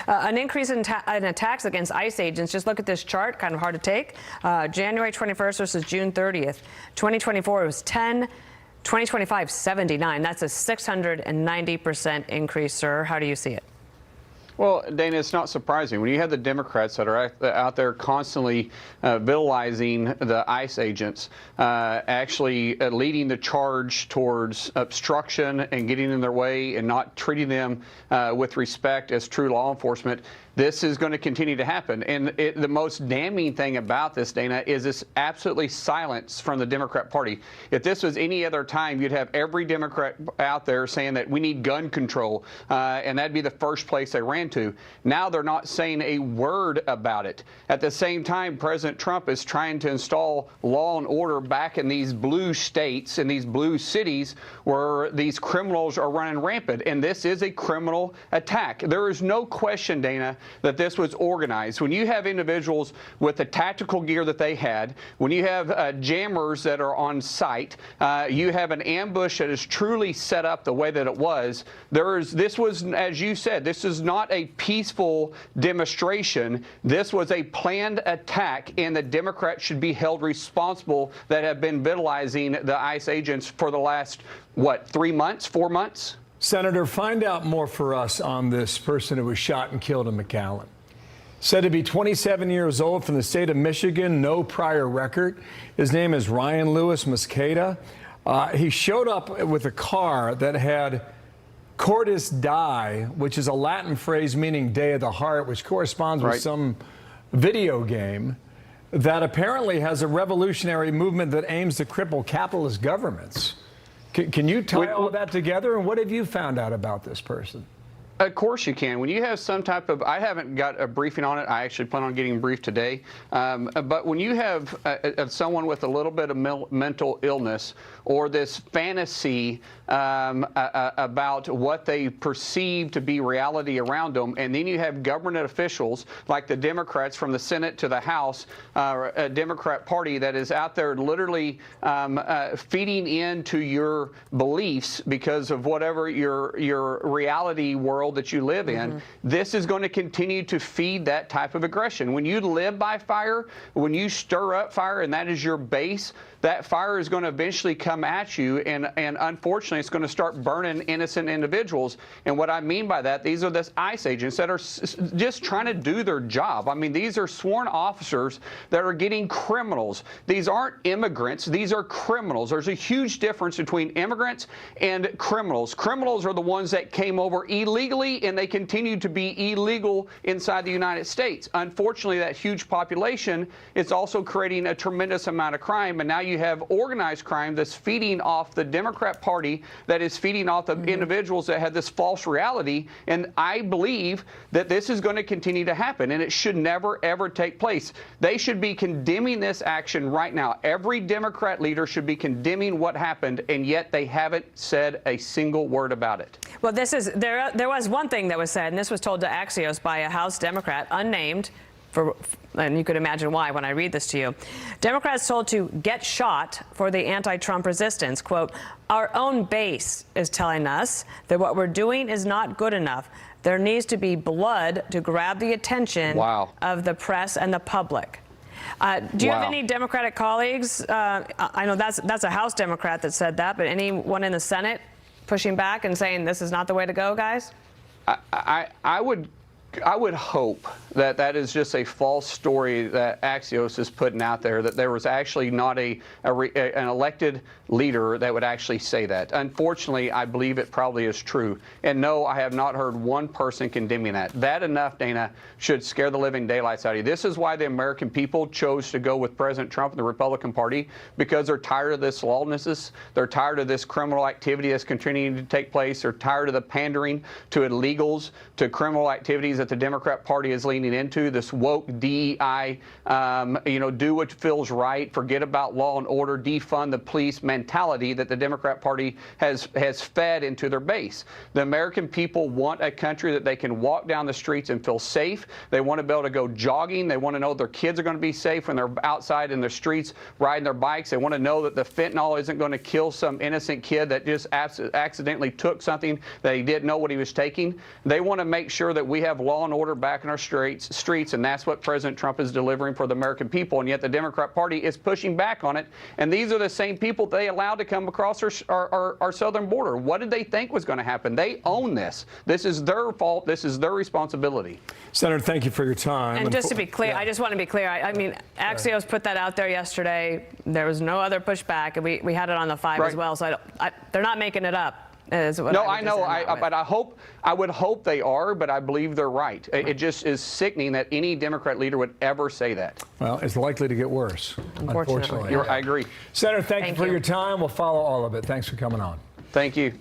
An increase in attacks against ICE agents. Just look at this chart, kind of hard to take. January 21st versus June 30th. 2024 it was 10. 2025, 79. That's a 690% increase, sir. How do you see it? Well, Dana, it's not surprising. When you have the Democrats that are out there constantly villainizing the ICE agents, actually leading the charge towards obstruction and getting in their way and not treating them with respect as true law enforcement, this is going to continue to happen. And the most damning thing about this, Dana, is this absolutely silence from the Democrat Party. If this was any other time, you'd have every Democrat out there saying that we need gun control, and that'd be the first place they ran to. Now they're not saying a word about it. At the same time, President Trump is trying to install law and order back in these blue states, in these blue cities where these criminals are running rampant. And this is a criminal attack. There is no question, Dana, that this was organized. When you have individuals with the tactical gear that they had, when you have jammers that are on site, you have an ambush that is truly set up the way that it was. This was, as you said, this is not a peaceful demonstration. This was a planned attack, and the Democrats should be held responsible that have been villainizing the ICE agents for the last, what, 3 months, 4 months? Senator, find out more for us on this person who was shot and killed in McAllen. Said to be 27 years old, from the state of Michigan, no prior record. His name is Ryan Lewis Mosqueda. He showed up with a car that had Cordis Dei, which is a Latin phrase meaning Day of the Heart, which corresponds with some video game that apparently has a revolutionary movement that aims to cripple capitalist governments. Can you tie all that together? And what have you found out about this person? Of course you can. When you have some type of, I haven't got a briefing on it. I actually plan on getting briefed today. But when you have someone with a little bit of mental illness or this fantasy about what they perceive to be reality around them, and then you have government officials like the Democrats from the Senate to the House, a Democrat Party that is out there literally feeding into your beliefs because of whatever your reality world that you live in, this is going to continue to feed that type of aggression. When you live by fire, when you stir up fire and that is your base, that fire is going to eventually come at you, and unfortunately it's going to start burning innocent individuals. And what I mean by that, these are the ICE agents that are just trying to do their job. I mean, these are sworn officers that are getting criminals. These aren't immigrants, these are criminals. There's a huge difference between immigrants and criminals. Criminals are the ones that came over illegally, and they continue to be illegal inside the United States. Unfortunately, that huge population is also creating a tremendous amount of crime, and now you have organized crime that's feeding off the Democrat Party, that is feeding off the individuals that have this false reality. And I believe that this is going to continue to happen, and it should never, ever take place. They should be condemning this action right now. Every Democrat leader should be condemning what happened, and yet they haven't said a single word about it. Well, this is there was one thing that was said, and this was told to Axios by a House Democrat, unnamed, and you could imagine why when I read this to you. Democrats told to get shot for the anti-Trump resistance. Quote, our own base is telling us that what we're doing is not good enough. There needs to be blood to grab the attention of the press and the public. Do you have any Democratic colleagues? I know that's a House Democrat that said that, but anyone in the Senate pushing back and saying this is not the way to go, guys? I would hope that that is just a false story that Axios is putting out there, that there was actually not an elected leader that would actually say that. Unfortunately, I believe it probably is true. And no, I have not heard one person condemning that. That enough, Dana, should scare the living daylights out of you. This is why the American people chose to go with President Trump and the Republican Party, because they're tired of this lawlessness. They're tired of this criminal activity that's continuing to take place. They're tired of the pandering to illegals, to criminal activities that the Democrat Party is leaning into, this woke DEI, do what feels right, forget about law and order, defund the police mentality that the Democrat Party has fed into their base. The American people want a country that they can walk down the streets and feel safe. They want to be able to go jogging. They want to know their kids are going to be safe when they're outside in the streets riding their bikes. They want to know that the fentanyl isn't going to kill some innocent kid that just accidentally took something that he didn't know what he was taking. They want to make sure that we have law law and order back in our streets, and that's what President Trump is delivering for the American people. And yet the Democrat Party is pushing back on it. And these are the same people they allowed to come across our southern border. What did they think was going to happen? They own this. This is their fault. This is their responsibility. Senator, thank you for your time. And just to be clear, I just want to be clear. I mean, Axios put that out there yesterday. There was no other pushback, and we had it on the 5 as well. So they're not making it up. No, I know, but I would hope they are, but I believe they're right. It just is sickening that any Democrat leader would ever say that. Well, it's likely to get worse, unfortunately. I agree. Senator, thank you for your time. We'll follow all of it. Thanks for coming on. Thank you.